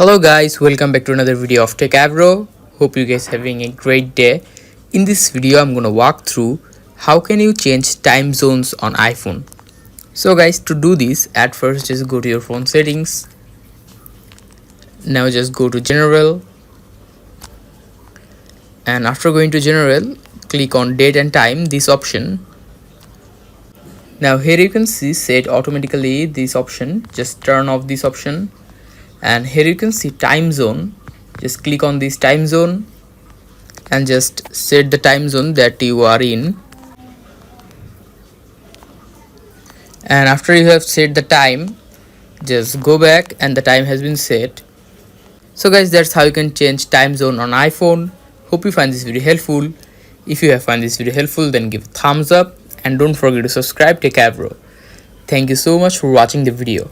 Hello guys, welcome back to another video of Techavro. Hope you guys having a great day. In this video I'm gonna walk through how can you change time zones on iPhone. So guys, to do this, at first just go to your phone settings. Now just go to general, and after going to general, click on date and time, this option. Now here you can see set automatically this option. Just turn off this option, and here you can see time zone. Just click on this time zone and just set the time zone that you are in. And after you have set the time, just go back and the time has been set. So guys, that's how you can change time zone on iPhone. Hope you find this video helpful. If you have found this video helpful, then give a thumbs up and don't forget to subscribe to Techavro. Thank you so much for watching the video.